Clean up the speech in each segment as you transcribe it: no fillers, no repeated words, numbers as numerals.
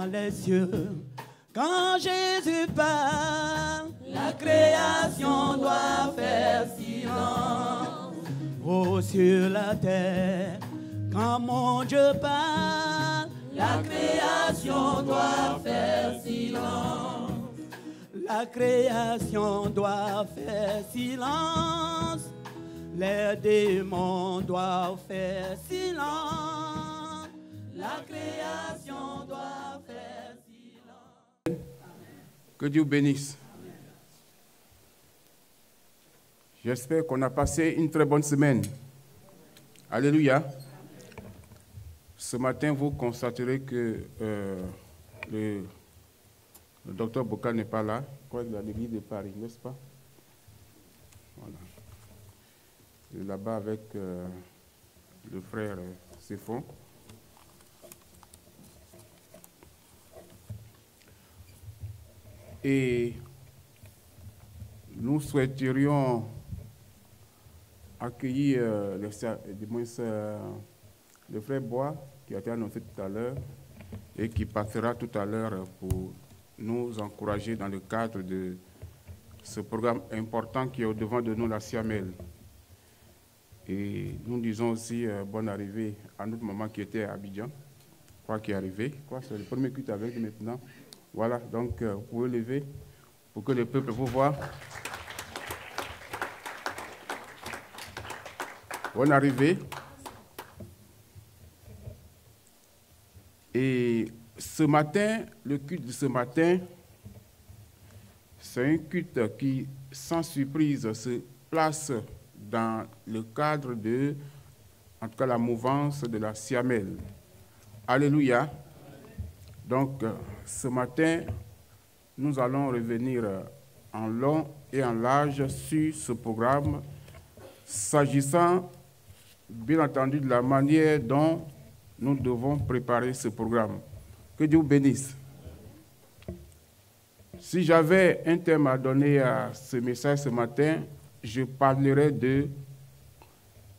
dans les cieux. Quand Jésus parle, la création doit faire silence. Oh, sur la terre, quand mon Dieu parle, la création doit faire silence. La création doit faire silence. Les démons doivent faire silence. La création doit faire silence. Que Dieu bénisse. J'espère qu'on a passé une très bonne semaine. Alléluia. Ce matin, vous constaterez que le docteur Boka n'est pas là. Je crois qu'il est à l'église de Paris, n'est-ce pas? Voilà. Il est là-bas avec le frère Séphon. Et nous souhaiterions accueillir le frère Bois, qui a été annoncé tout à l'heure et qui passera tout à l'heure pour nous encourager dans le cadre de ce programme important qui est au-devant de nous, la Siamel. Et nous disons aussi bonne arrivée à notre maman qui était à Abidjan, je crois qu'il est arrivé. Je crois que c'est le premier culte avec lui maintenant. Voilà, donc vous pouvez lever pour que le peuple vous voit. Bonne arrivée. Et ce matin, le culte de ce matin, c'est un culte qui, sans surprise, se place dans le cadre de, en tout cas, la mouvance de la Siamel. Alléluia. Donc, ce matin, nous allons revenir en long et en large sur ce programme, s'agissant, bien entendu, de la manière dont nous devons préparer ce programme. Que Dieu vous bénisse. Si j'avais un thème à donner à ce message ce matin, je parlerai de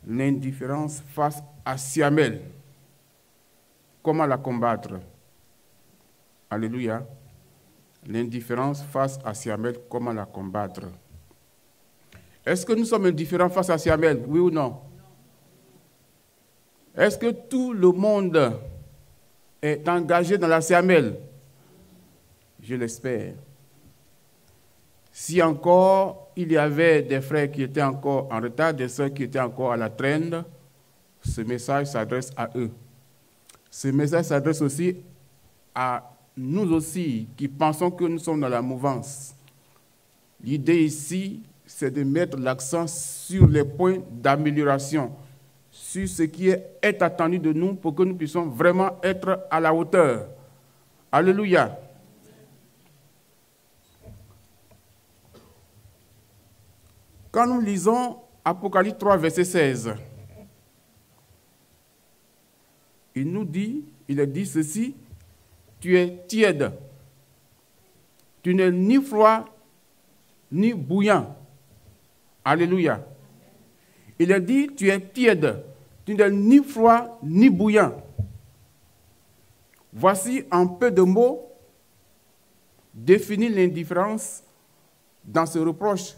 l'indifférence face à Siamel. Comment la combattre? Alléluia. L'indifférence face à Siamel, comment la combattre? Est-ce que nous sommes indifférents face à Siamel, oui ou non? Est-ce que tout le monde est engagé dans la Siamel? Je l'espère. Si encore il y avait des frères qui étaient encore en retard, des sœurs qui étaient encore à la traîne, ce message s'adresse à eux. Ce message s'adresse aussi à nous aussi qui pensons que nous sommes dans la mouvance. L'idée ici, c'est de mettre l'accent sur les points d'amélioration, sur ce qui est attendu de nous pour que nous puissions vraiment être à la hauteur. Alléluia. Quand nous lisons Apocalypse 3, verset 16, il est dit ceci: tu es tiède, tu n'es ni froid ni bouillant. Alléluia. Il est dit, tu es tiède, tu n'es ni froid ni bouillant. Voici en peu de mots définir l'indifférence dans ce reproche.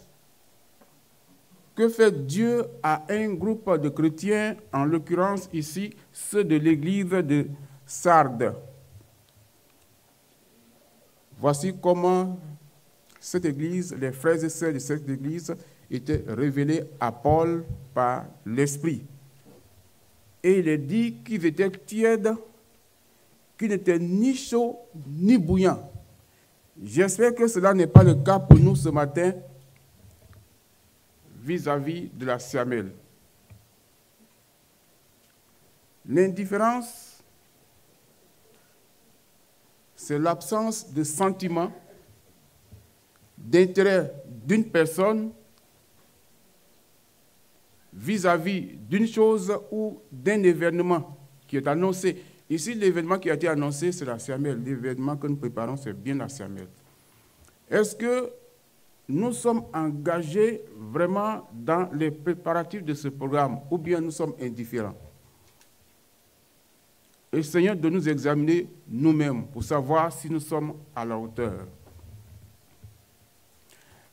Que fait Dieu à un groupe de chrétiens, en l'occurrence ici, ceux de l'église de Sardes? Voici comment cette église, les frères et sœurs de cette église étaient révélés à Paul par l'Esprit. Et il est dit qu'ils étaient tièdes, qu'ils n'étaient ni chauds ni bouillants. J'espère que cela n'est pas le cas pour nous ce matin vis-à-vis de la Siamel. L'indifférence, c'est l'absence de sentiment, d'intérêt d'une personne vis-à-vis d'une chose ou d'un événement qui est annoncé. Ici, l'événement qui a été annoncé, c'est la Siamel. L'événement que nous préparons, c'est bien la Siamel. Est-ce que nous sommes engagés vraiment dans les préparatifs de ce programme ou bien nous sommes indifférents? Et Seigneur, de nous examiner nous-mêmes pour savoir si nous sommes à la hauteur.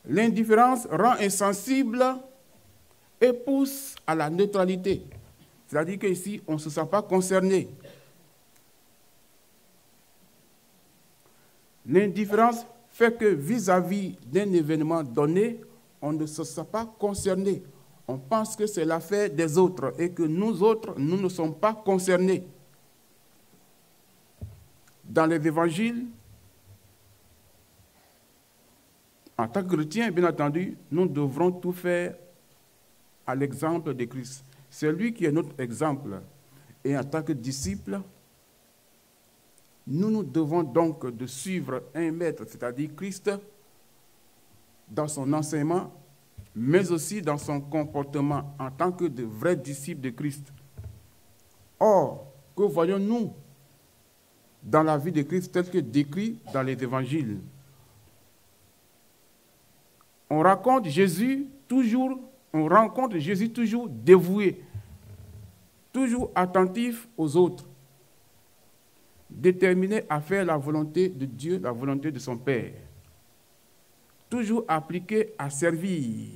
L'indifférence rend insensible et pousse à la neutralité. C'est-à-dire qu'ici, on ne se sent pas concerné. L'indifférence fait que vis-à-vis d'un événement donné, on ne se sent pas concerné. On pense que c'est l'affaire des autres et que nous autres, nous ne sommes pas concernés. Dans les évangiles, en tant que chrétiens, bien entendu, nous devrons tout faire à l'exemple de Christ. C'est lui qui est notre exemple. Et en tant que disciples, nous devons donc de suivre un maître, c'est-à-dire Christ, dans son enseignement, mais aussi dans son comportement en tant que de vrais disciples de Christ. Or, que voyons-nous dans la vie de Christ tel que décrit dans les évangiles? On rencontre Jésus toujours dévoué, toujours attentif aux autres, déterminé à faire la volonté de Dieu, la volonté de son Père, toujours appliqué à servir,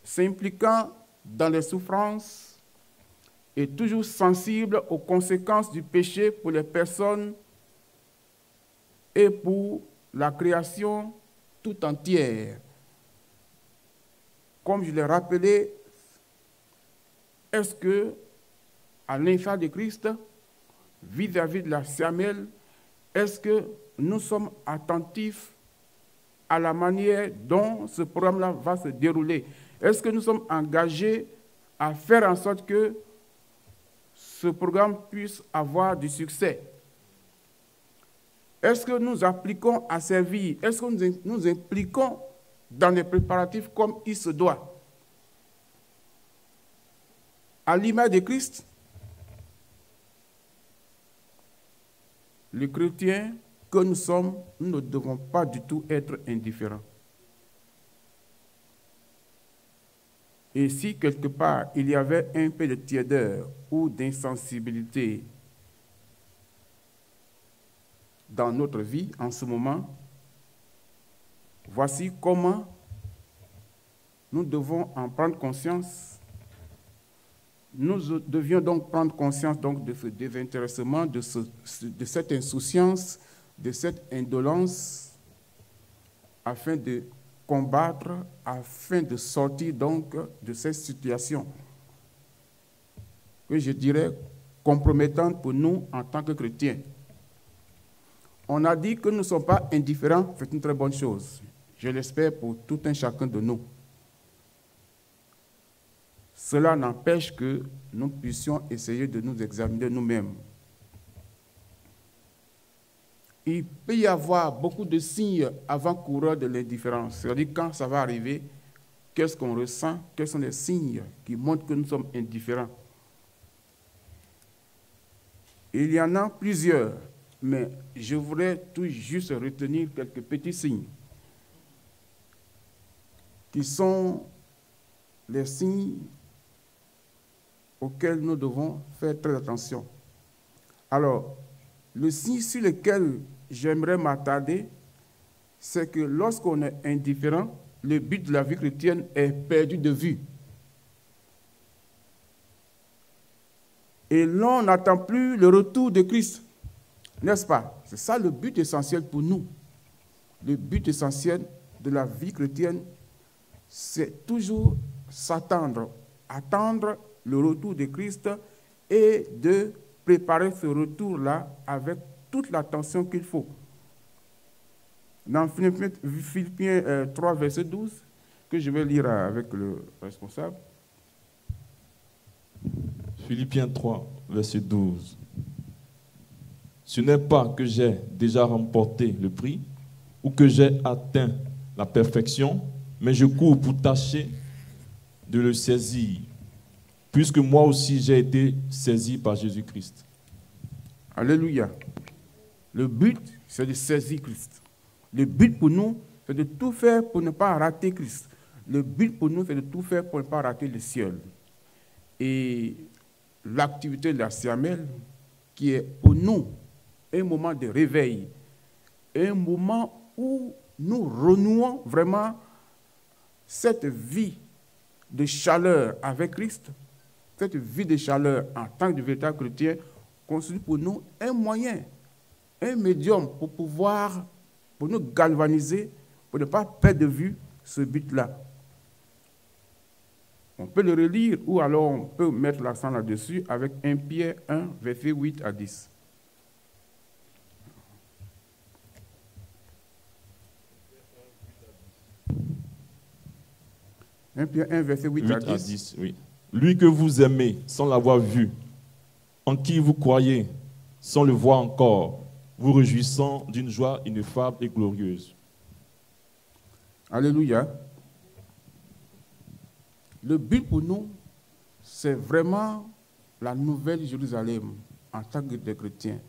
s'impliquant dans les souffrances et toujours sensible aux conséquences du péché pour les personnes et pour la création tout entière. Comme je l'ai rappelé, est-ce que, à l'instar de Christ, vis-à-vis de la Siamelle, est-ce que nous sommes attentifs à la manière dont ce programme-là va se dérouler? Est-ce que nous sommes engagés à faire en sorte que ce programme puisse avoir du succès? Est-ce que nous appliquons à servir? Est-ce que nous impliquons dans les préparatifs comme il se doit? À l'image de Christ, les chrétiens que nous sommes, nous ne devons pas du tout être indifférents. Et si quelque part il y avait un peu de tiédeur ou d'insensibilité dans notre vie en ce moment, voici comment nous devons en prendre conscience. Nous devions donc prendre conscience donc, de ce désintéressement, de cette insouciance, de cette indolence, afin de combattre, afin de sortir donc de cette situation que je dirais compromettante pour nous en tant que chrétiens. On a dit que nous ne sommes pas indifférents, c'est une très bonne chose. Je l'espère pour tout un chacun de nous. Cela n'empêche que nous puissions essayer de nous examiner nous-mêmes. Il peut y avoir beaucoup de signes avant-coureurs de l'indifférence. C'est-à-dire quand ça va arriver, qu'est-ce qu'on ressent, quels sont les signes qui montrent que nous sommes indifférents. Il y en a plusieurs, mais je voudrais tout juste retenir quelques petits signes qui sont les signes auxquels nous devons faire très attention. Alors, le signe sur lequel j'aimerais m'attarder, c'est que lorsqu'on est indifférent, le but de la vie chrétienne est perdu de vue. Et l'on n'attend plus le retour de Christ, n'est-ce pas? C'est ça le but essentiel pour nous. Le but essentiel de la vie chrétienne, c'est toujours s'attendre, attendre le retour de Christ et de préparer ce retour-là avec toute l'attention qu'il faut. Dans Philippiens 3, verset 12, que je vais lire avec le responsable. Philippiens 3, verset 12. Ce n'est pas que j'ai déjà remporté le prix ou que j'ai atteint la perfection, mais je cours pour tâcher de le saisir, puisque moi aussi j'ai été saisi par Jésus-Christ. Alléluia. Le but, c'est de saisir Christ. Le but pour nous, c'est de tout faire pour ne pas rater Christ. Le but pour nous, c'est de tout faire pour ne pas rater le ciel. Et l'activité de la Siamelle, qui est pour nous un moment de réveil, un moment où nous renouons vraiment cette vie de chaleur avec Christ, cette vie de chaleur en tant que véritable chrétien, constitue pour nous un moyen, un médium pour nous galvaniser, pour ne pas perdre de vue ce but-là. On peut le relire ou alors on peut mettre l'accent là-dessus avec 1 Pierre 1, versets 8 à 10. Un Pierre 1, verset 8 à 10. Oui. Lui que vous aimez sans l'avoir vu, en qui vous croyez sans le voir encore, vous réjouissant d'une joie ineffable et glorieuse. Alléluia. Le but pour nous, c'est vraiment la nouvelle Jérusalem en tant que des chrétiens.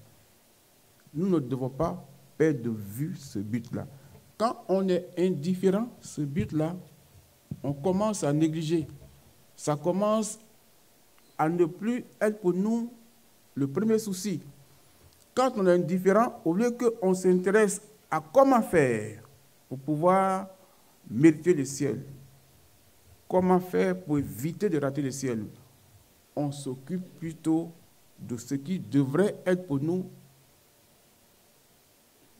Nous ne devons pas perdre de vue ce but-là. Quand on est indifférent, ce but-là, on commence à négliger. Ça commence à ne plus être pour nous le premier souci. Quand on est indifférent, au lieu qu'on s'intéresse à comment faire pour pouvoir mériter le ciel, comment faire pour éviter de rater le ciel, on s'occupe plutôt de ce qui devrait être pour nous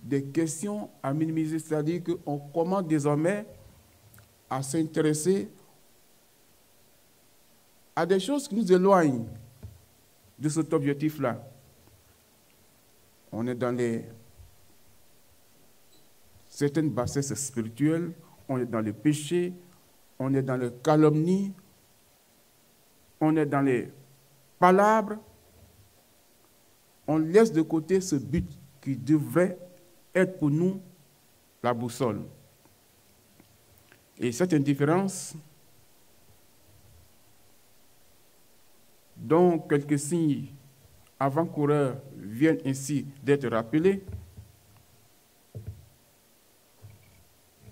des questions à minimiser, c'est-à-dire qu'on commence désormais à s'intéresser à des choses qui nous éloignent de cet objectif-là. On est dans certaines bassesses spirituelles, on est dans le péché, on est dans les calomnies, on est dans les palabres. On laisse de côté ce but qui devrait être pour nous la boussole. Et cette indifférence, dont quelques signes avant-coureurs viennent ainsi d'être rappelés,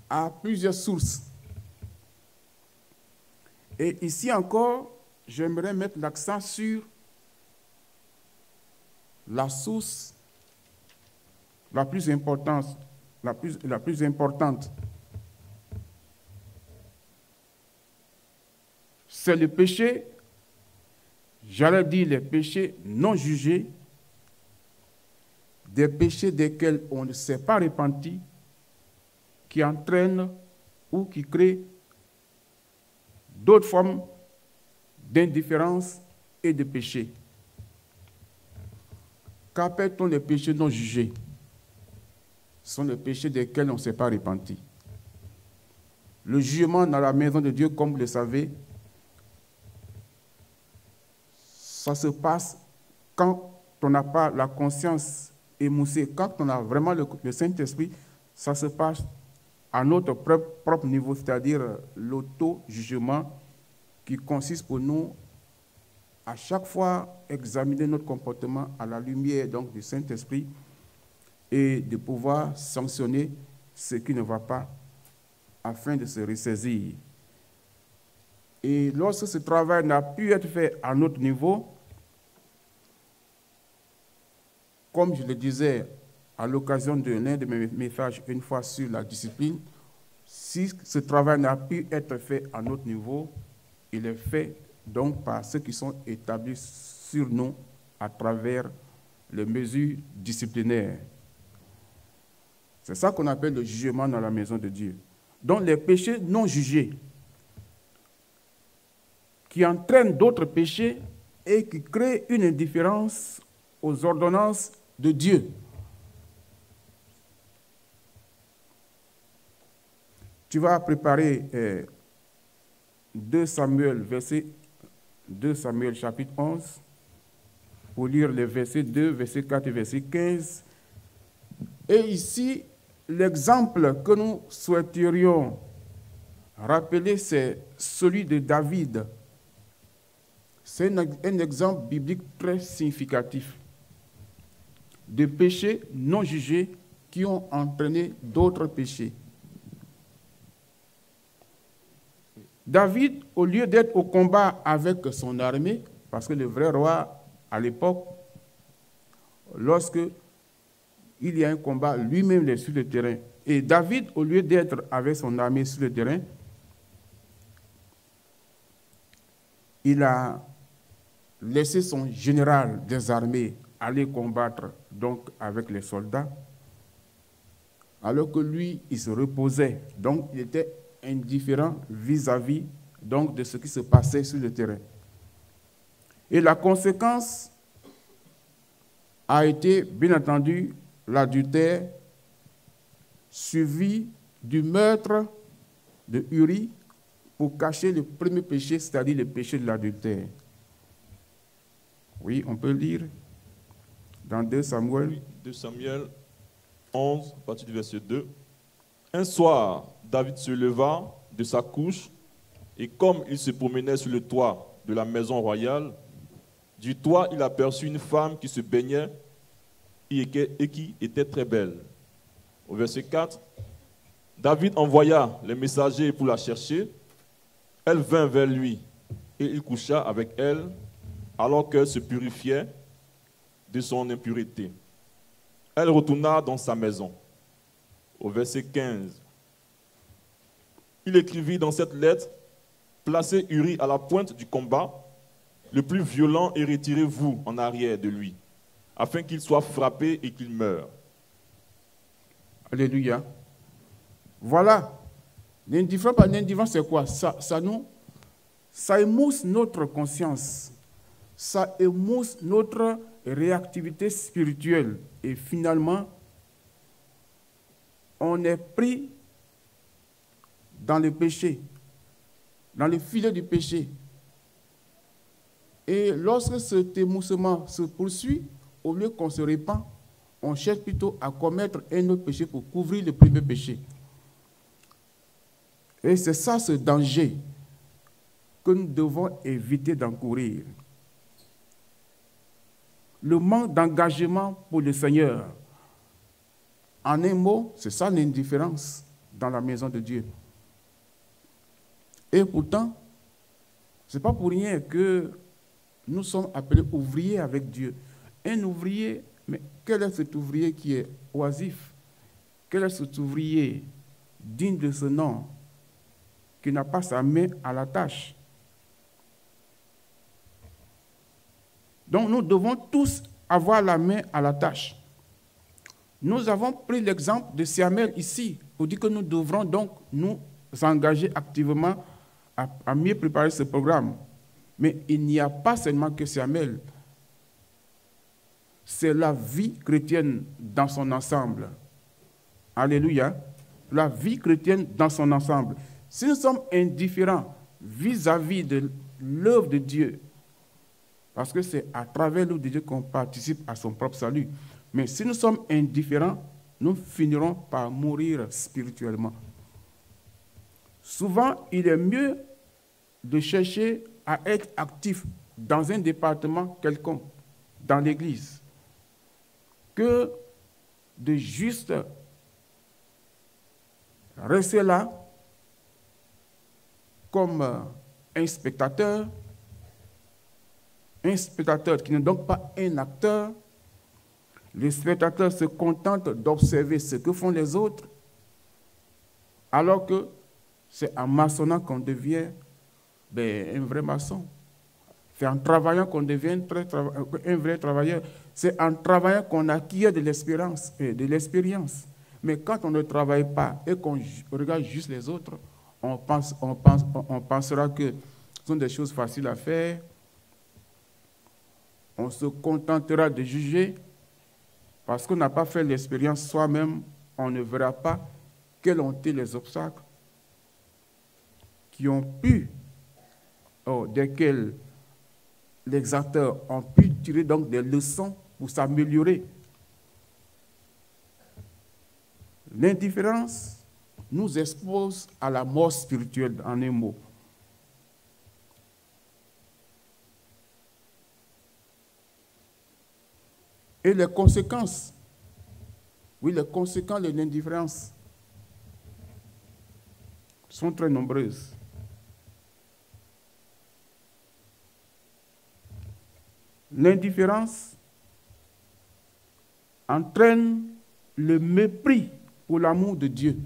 a plusieurs sources. Et ici encore, j'aimerais mettre l'accent sur la source la plus importante. C'est le péché, j'allais dire les péchés non jugés, des péchés desquels on ne s'est pas repenti, qui entraînent ou qui créent d'autres formes d'indifférence et de péché. Qu'appelle-t-on les péchés non jugés? Ce sont les péchés desquels on ne s'est pas repenti. Le jugement dans la maison de Dieu, comme vous le savez, ça se passe quand on n'a pas la conscience émoussée, quand on a vraiment le Saint-Esprit, ça se passe à notre propre niveau, c'est-à-dire l'auto-jugement qui consiste pour nous à chaque fois examiner notre comportement à la lumière donc, du Saint-Esprit et de pouvoir sanctionner ce qui ne va pas afin de se ressaisir. Et lorsque ce travail n'a pu être fait à notre niveau, comme je le disais à l'occasion de l'un de mes messages une fois sur la discipline, si ce travail n'a pu être fait à notre niveau, il est fait donc par ceux qui sont établis sur nous à travers les mesures disciplinaires. C'est ça qu'on appelle le jugement dans la maison de Dieu. Donc les péchés non jugés qui entraînent d'autres péchés et qui créent une indifférence aux ordonnances de Dieu. Tu vas préparer 2 Samuel chapitre 11 pour lire les versets 2, verset 4 et verset 15. Et ici, l'exemple que nous souhaiterions rappeler, c'est celui de David. C'est un exemple biblique très significatif de péchés non jugés qui ont entraîné d'autres péchés. David, au lieu d'être au combat avec son armée, parce que le vrai roi à l'époque lorsque il y a un combat, lui-même est sur le terrain. Et David, au lieu d'être avec son armée sur le terrain, il a laissé son général des armées aller combattre donc avec les soldats, alors que lui, il se reposait. Donc, il était indifférent vis-à-vis donc de ce qui se passait sur le terrain. Et la conséquence a été, bien entendu, l'adultère suivi du meurtre de Uri pour cacher le premier péché, c'est-à-dire le péché de l'adultère. Oui, on peut lire dans 2 Samuel. 2 Samuel 11, à partir du verset 2. Un soir, David se leva de sa couche et comme il se promenait sur le toit de la maison royale, du toit, il aperçut une femme qui se baignait et qui était très belle. Au verset 4, David envoya les messagers pour la chercher. Elle vint vers lui et il coucha avec elle alors qu'elle se purifiait de son impureté. Elle retourna dans sa maison. Au verset 15, il écrivit dans cette lettre: placez Uri à la pointe du combat, le plus violent, et retirez-vous en arrière de lui, afin qu'il soit frappé et qu'il meure. Alléluia. Voilà. L'indifférence, c'est quoi? Ça émousse notre conscience. Ça émousse notre réactivité spirituelle. Et finalement, on est pris dans le péché, dans le filet du péché. Et lorsque cet émoussement se poursuit, au lieu qu'on se répand, on cherche plutôt à commettre un autre péché pour couvrir le premier péché. Et c'est ça ce danger que nous devons éviter d'encourir. Le manque d'engagement pour le Seigneur. En un mot, c'est ça l'indifférence dans la maison de Dieu. Et pourtant, ce n'est pas pour rien que nous sommes appelés ouvriers avec Dieu. Un ouvrier, mais quel est cet ouvrier qui est oisif? Quel est cet ouvrier digne de ce nom, qui n'a pas sa main à la tâche? Donc nous devons tous avoir la main à la tâche. Nous avons pris l'exemple de Samuel ici, pour dire que nous devrons donc nous engager activement à mieux préparer ce programme. Mais il n'y a pas seulement que Samuel. C'est la vie chrétienne dans son ensemble. Alléluia. La vie chrétienne dans son ensemble. Si nous sommes indifférents vis-à-vis de l'œuvre de Dieu, parce que c'est à travers l'œuvre de Dieu qu'on participe à son propre salut. Mais si nous sommes indifférents, nous finirons par mourir spirituellement. Souvent, il est mieux de chercher à être actif dans un département quelconque, dans l'Église, que de juste rester là comme un spectateur qui n'est donc pas un acteur. Le spectateur se contente d'observer ce que font les autres, alors que c'est en maçonnant qu'on devient un vrai maçon. C'est en travaillant qu'on devient un vrai travailleur. C'est en travaillant qu'on acquiert de l'expérience. Mais quand on ne travaille pas et qu'on regarde juste les autres, on pensera que ce sont des choses faciles à faire. On se contentera de juger. Parce qu'on n'a pas fait l'expérience soi-même, on ne verra pas quels ont été les obstacles desquels les acteurs ont pu tirer donc des leçons pour s'améliorer. L'indifférence nous expose à la mort spirituelle, en un mot. Et les conséquences de l'indifférence sont très nombreuses. L'indifférence entraîne le mépris pour l'amour de Dieu.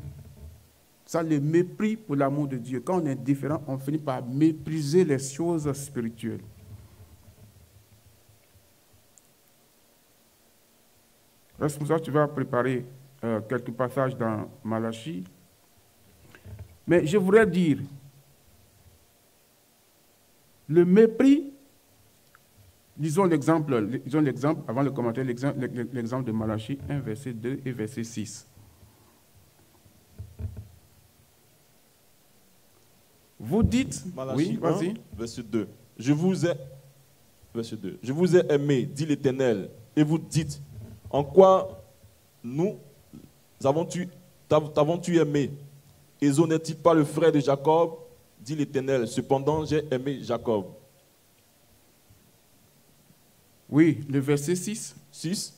Ça, le mépris pour l'amour de Dieu. Quand on est indifférent, on finit par mépriser les choses spirituelles. Responsable, tu vas préparer quelques passages dans Malachie. Mais je voudrais dire, le mépris, disons l'exemple, avant le commentaire, l'exemple de Malachie 1, verset 2 et verset 6. Vous dites, Malachie oui, vas-y. 1, verset 2. Je vous ai aimé, dit l'Éternel, et vous dites, en quoi t'avons-tu aimé? Ésaü n'est-il pas le frère de Jacob? Dit l'Éternel, cependant j'ai aimé Jacob. Oui, le verset 6. 6.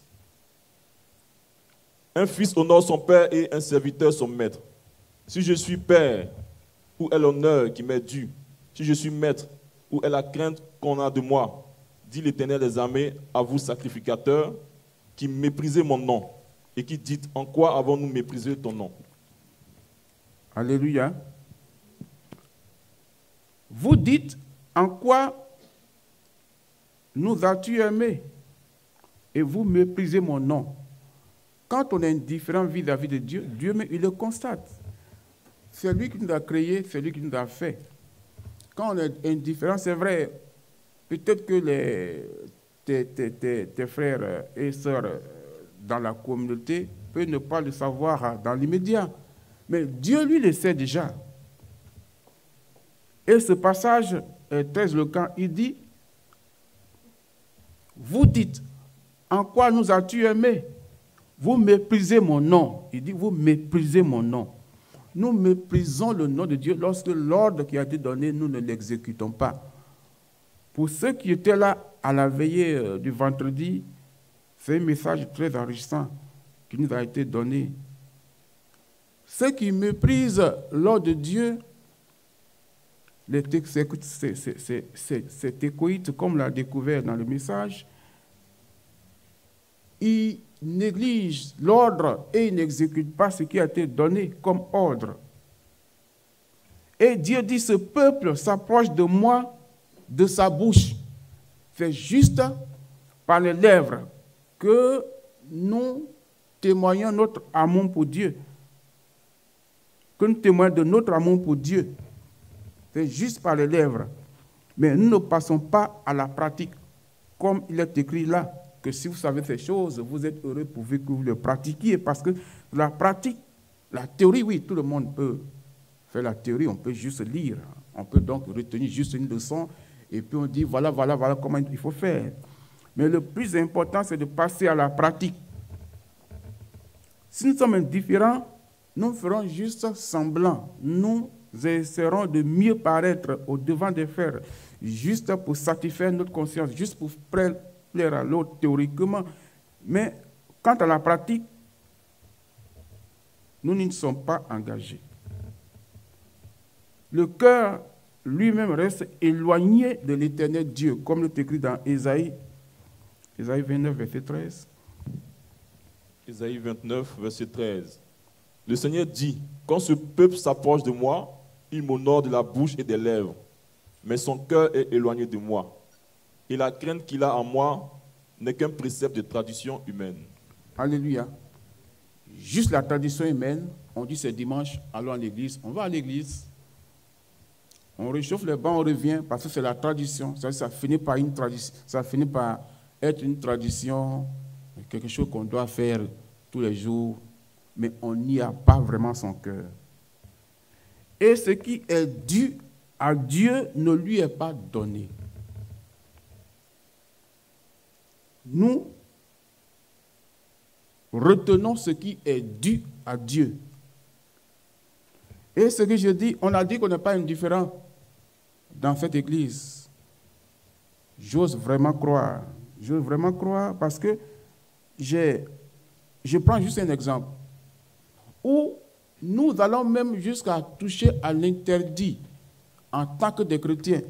Un fils honore son père et un serviteur son maître. Si je suis père, où est l'honneur qui m'est dû? Si je suis maître, où est la crainte qu'on a de moi? Dit l'Éternel des armées à vous sacrificateurs, qui méprisez mon nom, et qui dites, en quoi avons-nous méprisé ton nom? Alléluia. Vous dites, en quoi nous as-tu aimé? Et vous méprisez mon nom. Quand on est indifférent vis-à-vis de Dieu, Dieu, il le constate. C'est lui qui nous a créés, c'est lui qui nous a fait. Quand on est indifférent, c'est vrai, peut-être que tes frères et sœurs dans la communauté peuvent ne pas le savoir dans l'immédiat. Mais Dieu, lui, le sait déjà. Et ce passage est très éloquent. Il dit, vous dites, en quoi nous as-tu aimé? Vous méprisez mon nom. Il dit, vous méprisez mon nom. Nous méprisons le nom de Dieu lorsque l'ordre qui a été donné, nous ne l'exécutons pas. Pour ceux qui étaient là à la veillée du vendredi, c'est un message très enrichissant qui nous a été donné. Ceux qui méprisent l'ordre de Dieu, c'est écoïte, comme l'a découvert dans le message, ils négligent l'ordre et ils n'exécutent pas ce qui a été donné comme ordre. Et Dieu dit, ce peuple s'approche de moi, de sa bouche. C'est juste par les lèvres que nous témoignons notre amour pour Dieu. Que nous témoignons de notre amour pour Dieu. C'est juste par les lèvres. Mais nous ne passons pas à la pratique. Comme il est écrit là, que si vous savez ces choses, vous êtes heureux pourvu que vous le pratiquiez. Parce que la pratique, la théorie, oui, tout le monde peut faire la théorie, on peut juste lire. On peut donc retenir juste une leçon et puis on dit voilà comment il faut faire. Mais le plus important, c'est de passer à la pratique. Si nous sommes indifférents, nous ferons juste semblant. Nous essaierons de mieux paraître au devant des faits, juste pour satisfaire notre conscience, juste pour plaire à l'autre théoriquement. Mais quant à la pratique, nous ne sommes pas engagés. Le cœur lui-même reste éloigné de l'Éternel Dieu, comme c'est écrit dans Ésaïe 29, verset 13. Ésaïe 29, verset 13. Le Seigneur dit, quand ce peuple s'approche de moi, il m'honore de la bouche et des lèvres, mais son cœur est éloigné de moi. Et la crainte qu'il a en moi n'est qu'un précepte de tradition humaine. Alléluia. Juste la tradition humaine, on dit c'est dimanche, allons à l'église, on va à l'église. On réchauffe les bancs, on revient, parce que c'est la tradition. Ça finit par une tradition, ça finit par être une tradition, quelque chose qu'on doit faire tous les jours, mais on n'y a pas vraiment son cœur. Et ce qui est dû à Dieu ne lui est pas donné. Nous retenons ce qui est dû à Dieu. Et ce que je dis, on a dit qu'on n'est pas indifférent dans cette église. J'ose vraiment croire parce que je prends juste un exemple où nous allons même jusqu'à toucher à l'interdit en tant que des chrétiens.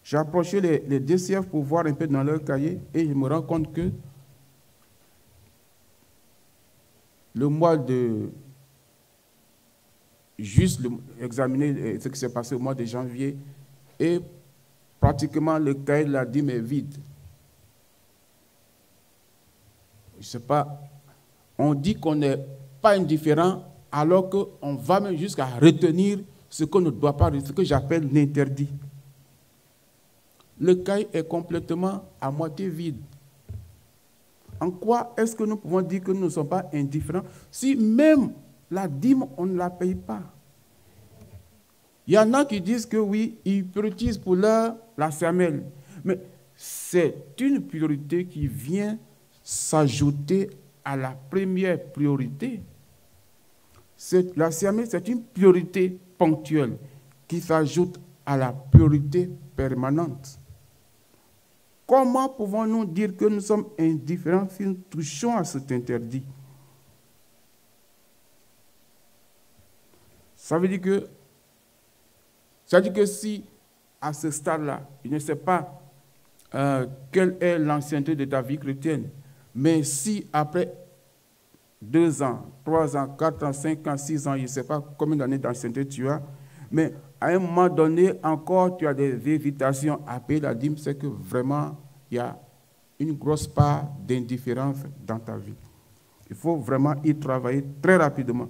J'ai approché les DCF pour voir un peu dans leur cahier et je me rends compte que le mois de... Juste examiner ce qui s'est passé au mois de janvier et pratiquement le cahier de la dîme est vide. Je ne sais pas, on dit qu'on n'est pas indifférent alors qu'on va même jusqu'à retenir ce qu'on ne doit pas, ce que j'appelle l'interdit. Le cahier est complètement à moitié vide. En quoi est-ce que nous pouvons dire que nous ne sommes pas indifférents si même la dîme, on ne la paye pas? Il y en a qui disent que oui, ils prioritisent pour la SAMEL. Mais c'est une priorité qui vient s'ajouter à la première priorité. La SAMEL, c'est une priorité ponctuelle qui s'ajoute à la priorité permanente. Comment pouvons-nous dire que nous sommes indifférents si nous touchons à cet interdit? Ça veut dire que si, à ce stade-là, je ne sais pas quelle est l'ancienneté de ta vie chrétienne, mais si après 2 ans, 3 ans, 4 ans, 5 ans, 6 ans, je ne sais pas combien d'années d'ancienneté tu as, mais à un moment donné, encore, tu as des hésitations à payer la dîme, c'est que vraiment, il y a une grosse part d'indifférence dans ta vie. Il faut vraiment y travailler très rapidement.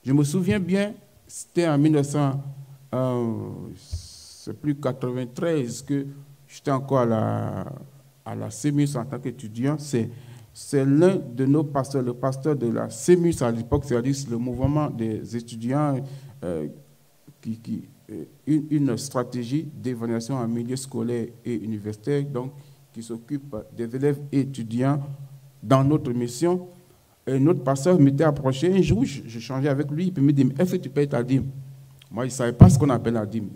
Je me souviens bien, c'était en 1993 que j'étais encore à la CEMUS en tant qu'étudiant. C'est l'un de nos pasteurs, le pasteur de la CEMUS à l'époque, c'est-à-dire le mouvement des étudiants, une stratégie d'évaluation en milieu scolaire et universitaire, donc qui s'occupe des élèves et étudiants dans notre mission. Et notre pasteur m'était approché un jour, je changeais avec lui, il me dit, est-ce que tu payes ta dîme? Moi, je ne savais pas ce qu'on appelle la dîme.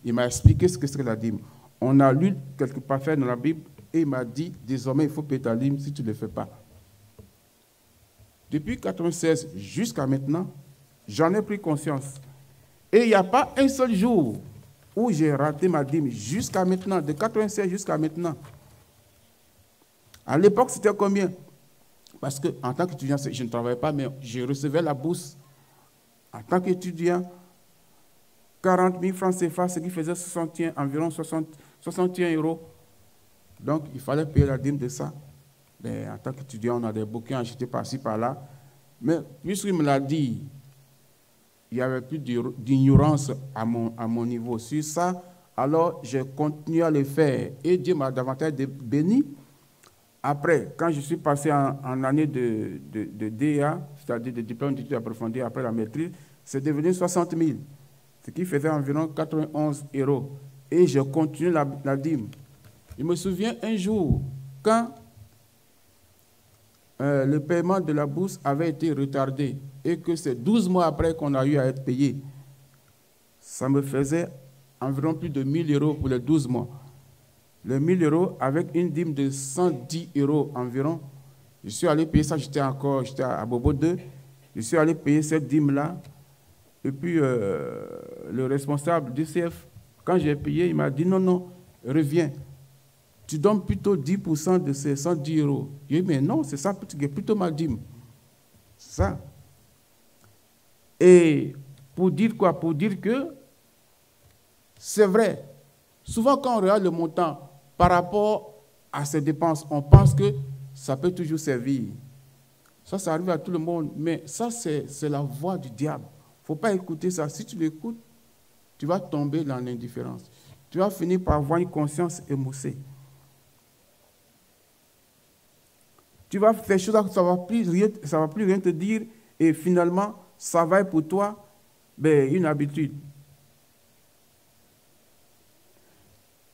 Il m'a expliqué ce que c'est la dîme. On a lu quelque part dans la Bible et il m'a dit, désormais, il faut payer ta dîme si tu ne le fais pas. Depuis 1996 jusqu'à maintenant, j'en ai pris conscience. Et il n'y a pas un seul jour où j'ai raté ma dîme jusqu'à maintenant, de 1996 jusqu'à maintenant. À l'époque, c'était combien? Parce qu'en tant qu'étudiant, je ne travaillais pas, mais je recevais la bourse. En tant qu'étudiant, 40 000 francs CFA, ce qui faisait environ 61 euros. Donc, il fallait payer la dîme de ça. Mais en tant qu'étudiant, on a des bouquins achetés par-ci, par-là. Mais puisqu'il me l'a dit, il y avait plus d'ignorance à mon niveau sur ça. Alors, j'ai continué à le faire. Et Dieu m'a davantage béni. Après, quand je suis passé en année de DEA, c'est-à-dire de diplôme d'études approfondies après la maîtrise, c'est devenu 60 000, ce qui faisait environ 91 euros. Et j'ai continué la dîme. Je me souviens un jour, quand le paiement de la bourse avait été retardé et que c'est 12 mois après qu'on a eu à être payé, ça me faisait environ plus de 1 000 euros pour les 12 mois. Les 1 000 euros avec une dîme de 110 euros environ. Je suis allé payer ça, j'étais à Bobo 2. Je suis allé payer cette dîme-là. Et puis, le responsable du CF, quand j'ai payé, il m'a dit non, reviens. Tu donnes plutôt 10% de ces 110 euros. J'ai dit, mais non, c'est ça, plutôt ma dîme. C'est ça. Et pour dire quoi? Pour dire que c'est vrai. Souvent, quand on regarde le montant par rapport à ses dépenses, on pense que ça peut toujours servir. Ça arrive à tout le monde, mais ça, c'est la voix du diable. Il ne faut pas écouter ça. Si tu l'écoutes, tu vas tomber dans l'indifférence. Tu vas finir par avoir une conscience émoussée. Tu vas faire des choses, ça ne va plus rien te dire, et finalement, ça va être pour toi une habitude.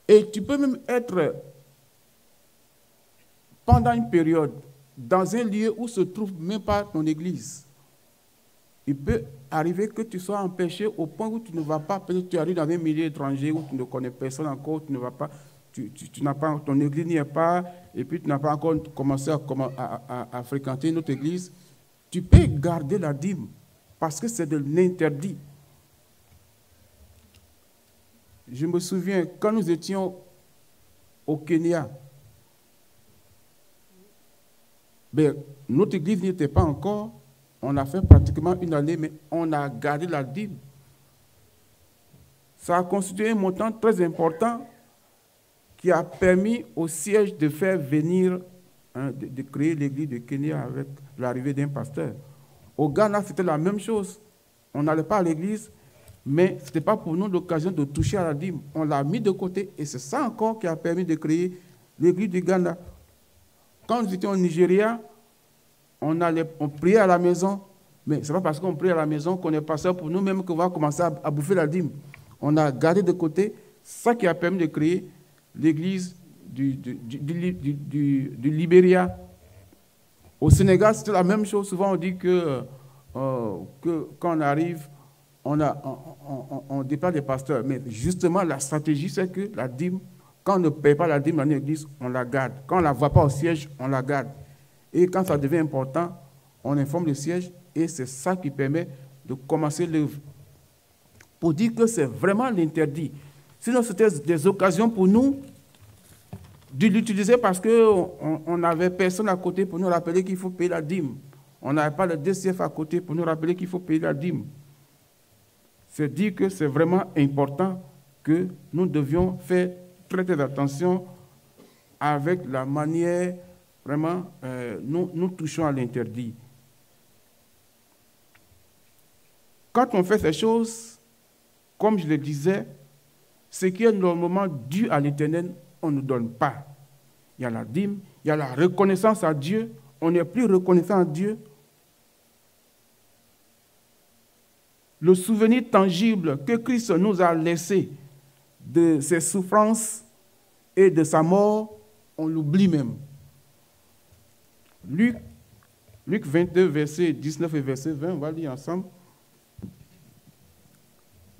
Et tu peux même être, pendant une période, dans un lieu où se trouve même pas ton église. Il peut arriver que tu sois empêché au point où tu ne vas pas, peut-être tu arrives dans un milieu étranger où tu ne connais personne encore, tu ne vas pas, tu n'as pas, ton église n'y est pas, et puis tu n'as pas encore commencé à fréquenter notre église. Tu peux garder la dîme parce que c'est de l'interdit. Je me souviens, quand nous étions au Kenya, notre église n'était pas encore, on a fait pratiquement une année, mais on a gardé la dîme. Ça a constitué un montant très important qui a permis au siège de faire venir, de créer l'église de Kenya avec l'arrivée d'un pasteur. Au Ghana, c'était la même chose. On n'allait pas à l'église, mais ce n'était pas pour nous l'occasion de toucher à la dîme. On l'a mis de côté et c'est ça encore qui a permis de créer l'église du Ghana. Quand nous étions au Nigeria, on priait à la maison, mais ce n'est pas parce qu'on prie à la maison qu'on est pasteur pour nous-mêmes qu'on va commencer à bouffer la dîme. On a gardé de côté ça qui a permis de créer l'église du Libéria. Au Sénégal, c'était la même chose. Souvent, on dit que quand on arrive, on déplace les pasteurs. Mais justement, la stratégie, c'est que la dîme, quand on ne paye pas la dîme dans l'église, on la garde. Quand on ne la voit pas au siège, on la garde. Et quand ça devient important, on informe le siège et c'est ça qui permet de commencer l'œuvre. Pour dire que c'est vraiment l'interdit. Sinon, c'était des occasions pour nous de l'utiliser parce qu'on n'avait personne à côté pour nous rappeler qu'il faut payer la dîme. On n'avait pas le DCF à côté pour nous rappeler qu'il faut payer la dîme. C'est dire que c'est vraiment important que nous devions faire très très attention avec la manière, vraiment, nous touchons à l'interdit. Quand on fait ces choses, comme je le disais, ce qui est normalement dû à l'Éternel, on ne donne pas. Il y a la dîme, il y a la reconnaissance à Dieu, on n'est plus reconnaissant à Dieu. Le souvenir tangible que Christ nous a laissé de ses souffrances et de sa mort, on l'oublie même. Luc 22, verset 19 et verset 20, on va lire ensemble.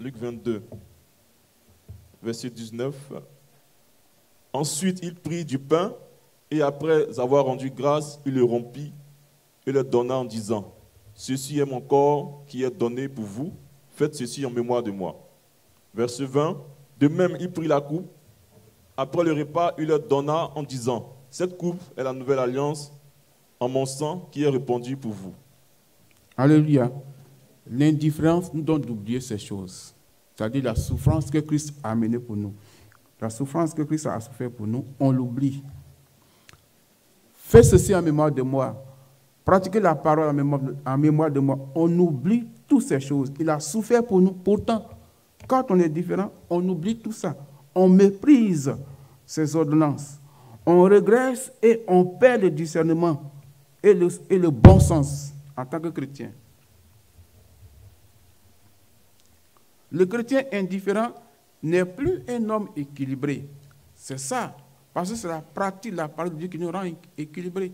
Luc 22, verset 19. Ensuite, il prit du pain et après avoir rendu grâce, il le rompit et le donna en disant, « Ceci est mon corps qui est donné pour vous, faites ceci en mémoire de moi. » Verset 20. De même, il prit la coupe. Après le repas, il le donna en disant, « Cette coupe est la nouvelle alliance en mon sang qui est répandu pour vous. » Alléluia. L'indifférence nous donne d'oublier ces choses. C'est-à-dire la souffrance que Christ a amenée pour nous. La souffrance que Christ a souffert pour nous, on l'oublie. Fais ceci en mémoire de moi. Pratiquez la parole en mémoire de moi. On oublie toutes ces choses. Il a souffert pour nous. Pourtant, quand on est différent, on oublie tout ça. On méprise ses ordonnances. On régresse et on perd le discernement et le bon sens en tant que chrétien. Le chrétien indifférent n'est plus un homme équilibré. C'est ça. Parce que c'est la pratique, la parole de Dieu qui nous rend équilibrés.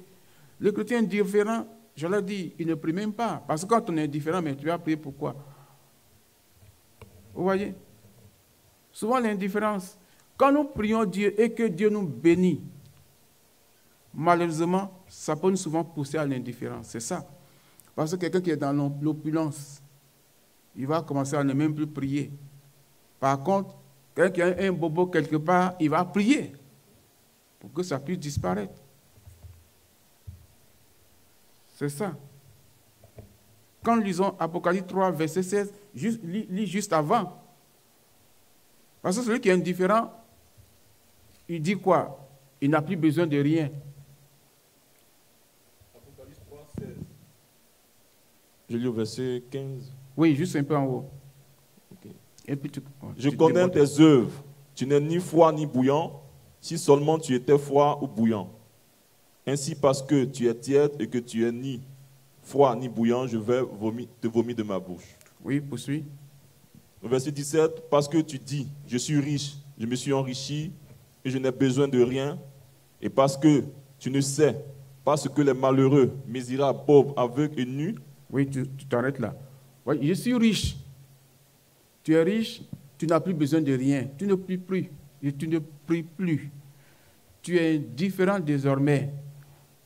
Le chrétien indifférent, je l'ai dit, il ne prie même pas. Parce que quand on est indifférent, mais tu vas prier pourquoi? Vous voyez? Souvent l'indifférence. Quand nous prions Dieu et que Dieu nous bénit, malheureusement, ça peut nous souvent pousser à l'indifférence. C'est ça. Parce que quelqu'un qui est dans l'opulence, il va commencer à ne même plus prier. Par contre, quelqu'un qui a un bobo quelque part, il va prier pour que ça puisse disparaître. C'est ça. Quand nous lisons Apocalypse 3, verset 16, lis juste avant. Parce que celui qui est indifférent, il dit quoi? Il n'a plus besoin de rien. Apocalypse 3, 16. Je lis au verset 15. Oui, juste un peu en haut. Okay. Et puis je connais tes œuvres. Tu n'es ni froid ni bouillant, si seulement tu étais froid ou bouillant. Ainsi, parce que tu es tiède et que tu es ni froid ni bouillant, je vais te vomir de ma bouche. Oui, poursuis. Verset 17, parce que tu dis, je suis riche, je me suis enrichi et je n'ai besoin de rien. Et parce que tu ne sais pas ce que les malheureux, misérables, pauvres, aveugles et nus. Oui, tu t'arrêtes là. Oui, je suis riche. Tu es riche, tu n'as plus besoin de rien. Tu ne pries plus. Et tu ne pries plus. Tu es indifférent désormais.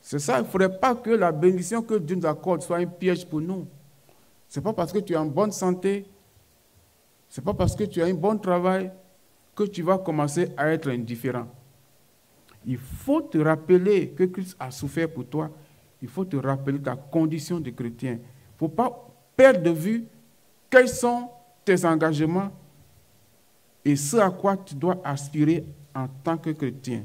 C'est ça, il ne faudrait pas que la bénédiction que Dieu nous accorde soit un piège pour nous. Ce n'est pas parce que tu es en bonne santé, ce n'est pas parce que tu as un bon travail, que tu vas commencer à être indifférent. Il faut te rappeler que Christ a souffert pour toi. Il faut te rappeler ta condition de chrétien. Il ne faut pas perdre de vue quels sont tes engagements et ce à quoi tu dois aspirer en tant que chrétien.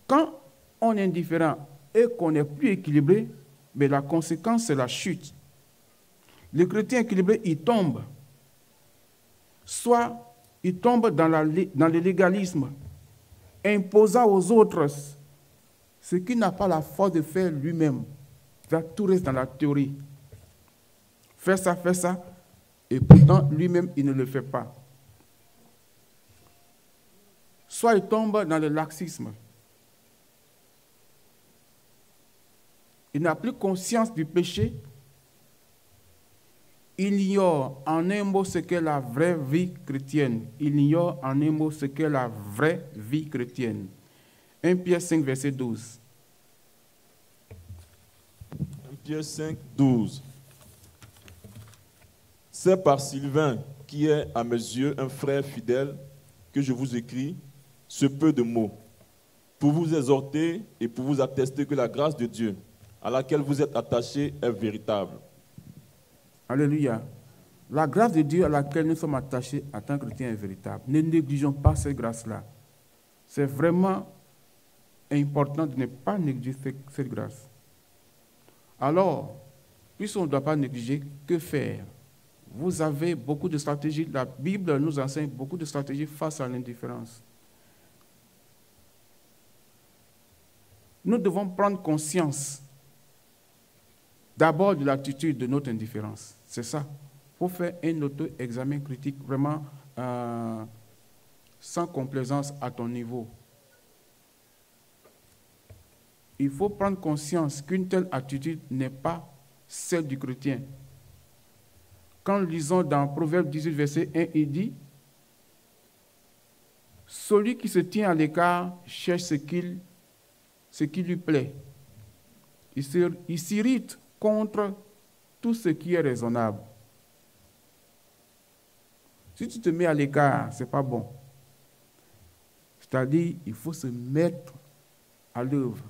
Quand on est indifférent et qu'on n'est plus équilibré, mais la conséquence, c'est la chute. Le chrétien équilibré, il tombe. Soit il tombe dans le légalisme, imposant aux autres ce qu'il n'a pas la force de faire lui-même. Tout reste dans la théorie. Fais ça, et pourtant lui-même, il ne le fait pas. Soit il tombe dans le laxisme. Il n'a plus conscience du péché. Il ignore en un mot ce qu'est la vraie vie chrétienne. Il ignore en un mot ce qu'est la vraie vie chrétienne. 1 Pierre 5, verset 12. 1 Pierre 5, 12. C'est par Sylvain, qui est à mes yeux un frère fidèle, que je vous écris ce peu de mots, pour vous exhorter et pour vous attester que la grâce de Dieu, à laquelle vous êtes attachés, est véritable. Alléluia. La grâce de Dieu à laquelle nous sommes attachés en tant que chrétiens est véritable. Ne négligeons pas cette grâce-là. C'est vraiment important de ne pas négliger cette grâce. Alors, puisqu'on ne doit pas négliger, que faire? Vous avez beaucoup de stratégies. La Bible nous enseigne beaucoup de stratégies face à l'indifférence. Nous devons prendre conscience d'abord de l'attitude de notre indifférence. C'est ça. Il faut faire un auto-examen critique vraiment sans complaisance à ton niveau. Il faut prendre conscience qu'une telle attitude n'est pas celle du chrétien. Quand nous lisons dans Proverbe 18, verset 1, il dit « Celui qui se tient à l'écart cherche ce qui lui plaît. Il s'irrite contre tout ce qui est raisonnable. » Si tu te mets à l'écart, ce n'est pas bon. C'est-à-dire, il faut se mettre à l'œuvre.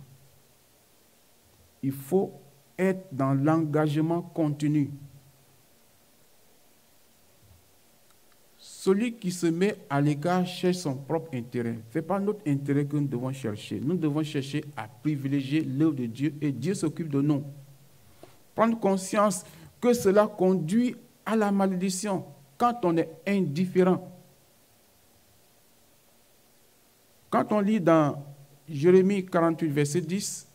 Il faut être dans l'engagement continu. Celui qui se met à l'écart cherche son propre intérêt. Ce n'est pas notre intérêt que nous devons chercher. Nous devons chercher à privilégier l'œuvre de Dieu et Dieu s'occupe de nous. Prendre conscience que cela conduit à la malédiction quand on est indifférent. Quand on lit dans Jérémie 48, verset 10,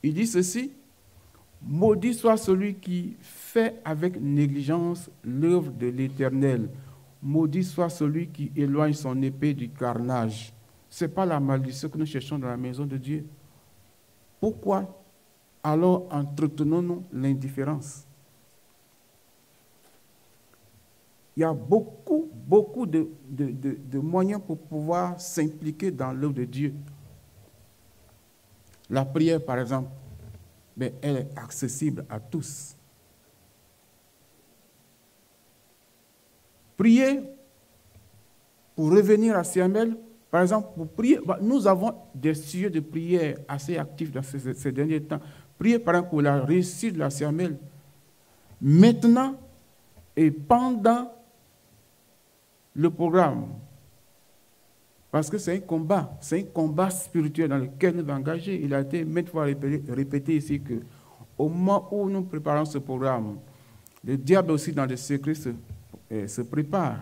il dit ceci: « Maudit soit celui qui fait avec négligence l'œuvre de l'Éternel. Maudit soit celui qui éloigne son épée du carnage. » Ce n'est pas la malédiction que nous cherchons dans la maison de Dieu. Pourquoi alors entretenons-nous l'indifférence? Il y a beaucoup de moyens pour pouvoir s'impliquer dans l'œuvre de Dieu. La prière, par exemple, elle est accessible à tous. Prier pour revenir à Siamel, par exemple, pour prier, nous avons des sujets de prière assez actifs dans ces derniers temps. Prier, par exemple, pour la réussite de la Siamel. Maintenant et pendant le programme. Parce que c'est un combat spirituel dans lequel nous sommes engagés. Il a été maintes fois répété ici qu'au moment où nous préparons ce programme, le diable aussi dans les secrets se prépare.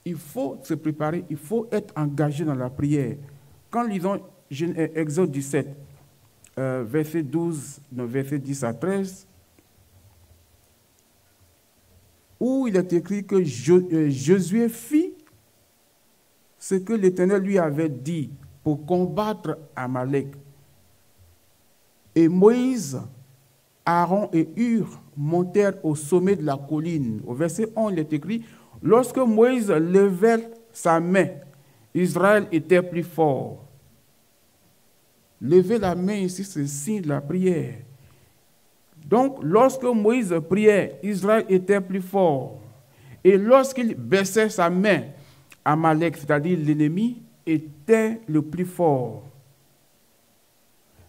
Il faut se préparer, il faut être engagé dans la prière. Quand nous lisons Exode 17, verset 12, verset 10 à 13, où il est écrit que Josué fit ce que l'Éternel lui avait dit pour combattre Amalek. Et Moïse, Aaron et Hur montèrent au sommet de la colline. Au verset 11, il est écrit: « Lorsque Moïse levait sa main, Israël était plus fort. » Lever la main ici, c'est le signe de la prière. Donc, lorsque Moïse priait, Israël était plus fort. Et lorsqu'il baissait sa main, Amalek, c'est-à-dire l'ennemi, était le plus fort.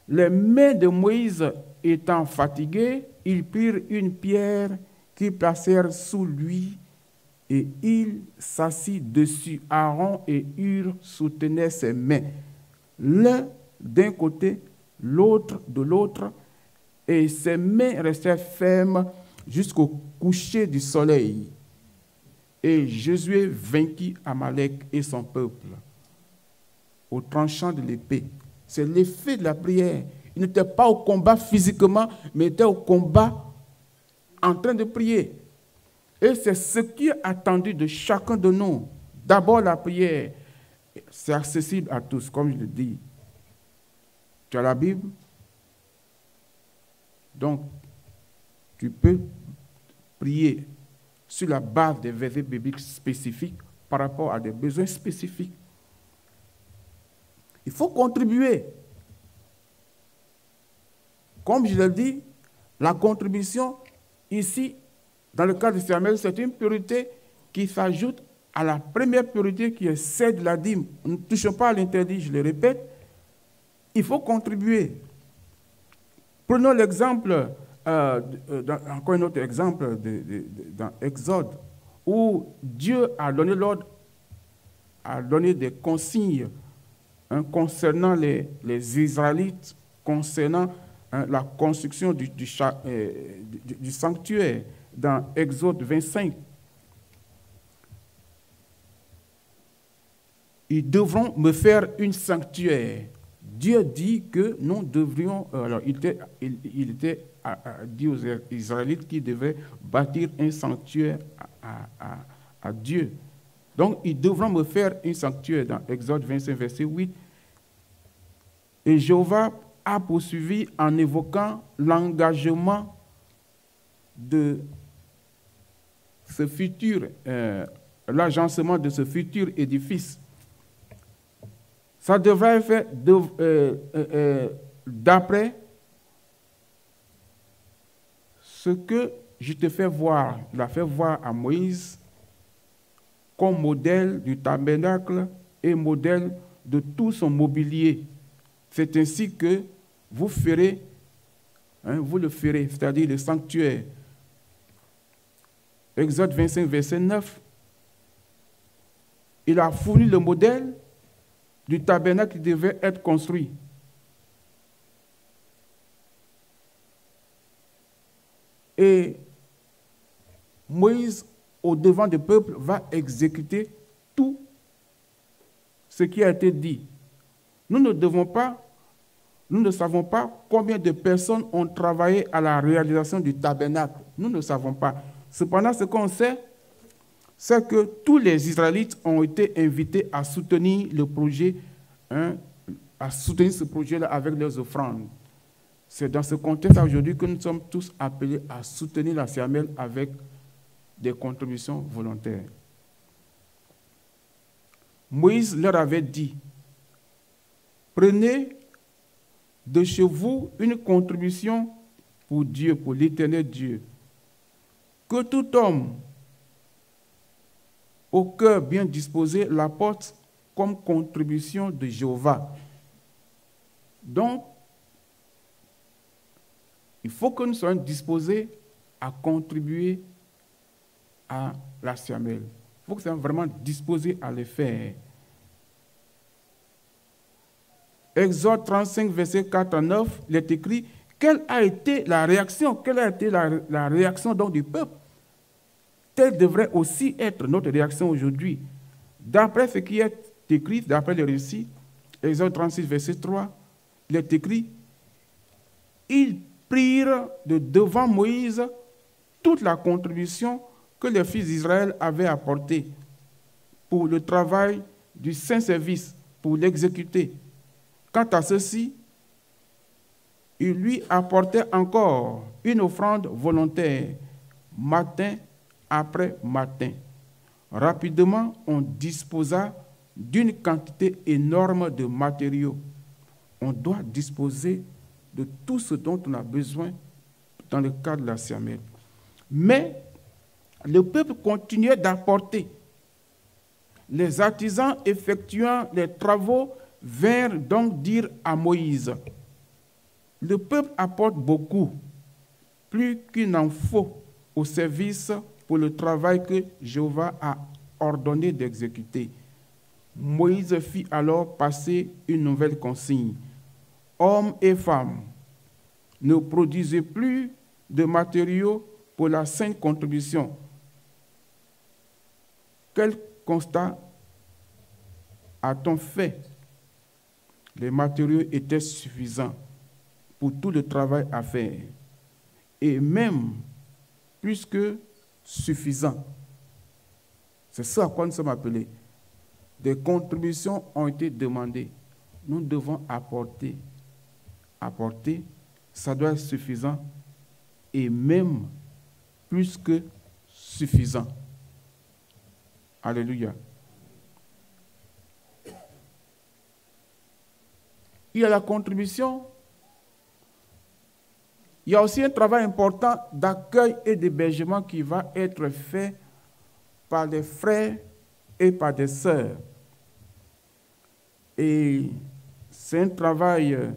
Les mains de Moïse étant fatiguées, ils prirent une pierre qu'ils placèrent sous lui et il s'assit dessus. Aaron et Hur soutenaient ses mains, l'un d'un côté, l'autre de l'autre, et ses mains restèrent fermes jusqu'au coucher du soleil. Et Josué vainquit Amalek et son peuple au tranchant de l'épée. C'est l'effet de la prière. Il n'était pas au combat physiquement, mais il était au combat en train de prier. Et c'est ce qui est attendu de chacun de nous. D'abord la prière. C'est accessible à tous, comme je le dis. Tu as la Bible? Donc, tu peux prier sur la base des versets bibliques spécifiques par rapport à des besoins spécifiques. Il faut contribuer. Comme je l'ai dit, la contribution, ici, dans le cas de Samuel, c'est une priorité qui s'ajoute à la première priorité qui est celle de la dîme. Nous ne touchons pas à l'interdit, je le répète. Il faut contribuer. Prenons l'exemple, encore un autre exemple dans Exode, où Dieu a donné l'ordre, a donné des consignes concernant les Israélites, concernant la construction du sanctuaire dans Exode 25. Ils devront me faire un sanctuaire. Dieu dit que nous devrions... Alors, il était dit aux Israélites qu'ils devaient bâtir un sanctuaire à Dieu. Donc, ils devront me faire un sanctuaire dans Exode 25, verset 8. Et Jéhovah a poursuivi en évoquant l'engagement de ce futur, l'agencement de ce futur édifice. Ça devrait être fait d'après ce que je te fais voir. Je l'ai fait voir à Moïse comme modèle du tabernacle et modèle de tout son mobilier. C'est ainsi que vous ferez, vous le ferez, c'est-à-dire le sanctuaire. Exode 25, verset 9. Il a fourni le modèle du tabernacle qui devait être construit. Et Moïse, au devant du peuple, va exécuter tout ce qui a été dit. Nous ne savons pas combien de personnes ont travaillé à la réalisation du tabernacle. Nous ne savons pas. Cependant, ce qu'on sait, c'est que tous les Israélites ont été invités à soutenir le projet, à soutenir ce projet-là avec leurs offrandes. C'est dans ce contexte aujourd'hui que nous sommes tous appelés à soutenir la CIAMEL avec des contributions volontaires. Moïse leur avait dit, prenez de chez vous une contribution pour Dieu, pour l'Éternel Dieu. Que tout homme au cœur bien disposé l'apporte comme contribution de Jéhovah. Donc, il faut que nous soyons disposés à contribuer à la CIAMEL. Il faut que nous soyons vraiment disposés à le faire. Exode 35, verset 4 à 9, il est écrit, quelle a été la réaction? Quelle a été la réaction donc du peuple? Telle devrait aussi être notre réaction aujourd'hui. D'après ce qui est écrit, d'après le récit, Exode 36, verset 3, il est écrit, ils prirent de devant Moïse toute la contribution que les fils d'Israël avaient apportée pour le travail du Saint-Service, pour l'exécuter. Quant à ceci, il lui apportait encore une offrande volontaire, matin après matin. Rapidement, on disposa d'une quantité énorme de matériaux. On doit disposer de tout ce dont on a besoin, dans le cadre de la Siamel. Mais le peuple continuait d'apporter. Les artisans effectuant les travaux vinrent donc dire à Moïse, « Le peuple apporte beaucoup, plus qu'il n'en faut au service pour le travail que Jéhovah a ordonné d'exécuter. » Moïse fit alors passer une nouvelle consigne. « Hommes et femmes, ne produisez plus de matériaux pour la sainte contribution. » Quel constat a-t-on fait? Les matériaux étaient suffisants pour tout le travail à faire, et même plus que suffisants. C'est ça à quoi nous sommes appelés. Des contributions ont été demandées. Nous devons apporter. Apporter, ça doit être suffisant, et même plus que suffisant. Alléluia. Il y a la contribution. Il y a aussi un travail important d'accueil et d'hébergement qui va être fait par les frères et par des sœurs. Et c'est un travail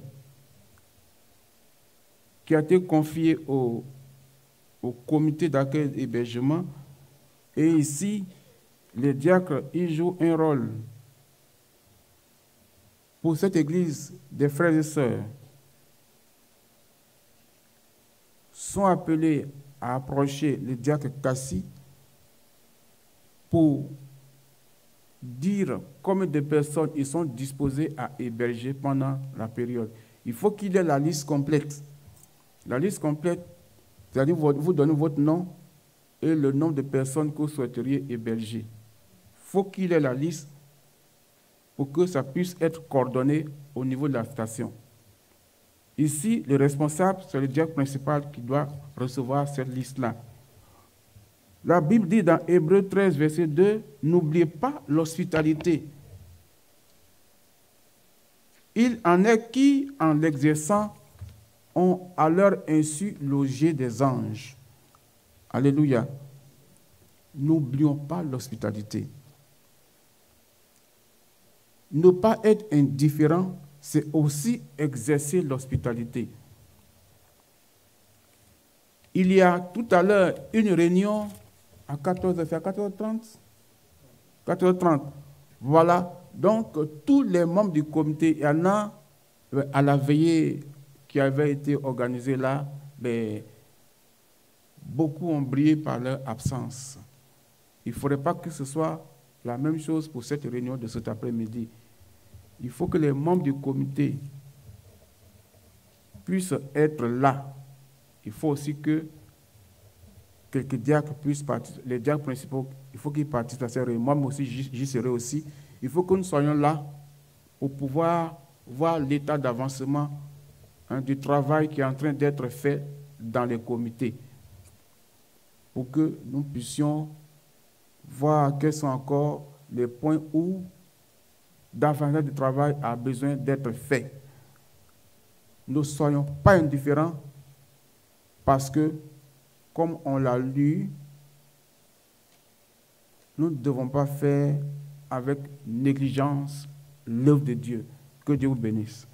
qui a été confié au comité d'accueil et d'hébergement. Et ici, les diacres, ils jouent un rôle pour cette église des frères et sœurs. Sont appelés à approcher le diacre Cassie pour dire combien de personnes ils sont disposés à héberger pendant la période. Il faut qu'il y ait la liste complète. La liste complète, c'est-à-dire vous donnez votre nom et le nombre de personnes que vous souhaiteriez héberger. Il faut qu'il y ait la liste pour que ça puisse être coordonné au niveau de la station. Ici, le responsable, c'est le diacre principal qui doit recevoir cette liste-là. La Bible dit dans Hébreux 13, verset 2, « N'oubliez pas l'hospitalité. Il en est qui, en l'exerçant, ont à leur insu logé des anges. » Alléluia. N'oublions pas l'hospitalité. Ne pas être indifférent, c'est aussi exercer l'hospitalité. Il y a tout à l'heure une réunion à 14h30. 14h30. Voilà. Donc, tous les membres du comité, il y en a à la veillée qui avait été organisée là, mais beaucoup ont brillé par leur absence. Il ne faudrait pas que ce soit la même chose pour cette réunion de cet après-midi. Il faut que les membres du comité puissent être là. Il faut aussi que quelques diacres puissent participer. Les diacres principaux, il faut qu'ils participent à ces réunions. Moi aussi, j'y serai aussi. Il faut que nous soyons là pour pouvoir voir l'état d'avancement du travail qui est en train d'être fait dans les comités, pour que nous puissions voir quels sont encore les points où davantage de travail a besoin d'être fait. Ne soyons pas indifférents parce que, comme on l'a lu, nous ne devons pas faire avec négligence l'œuvre de Dieu. Que Dieu vous bénisse.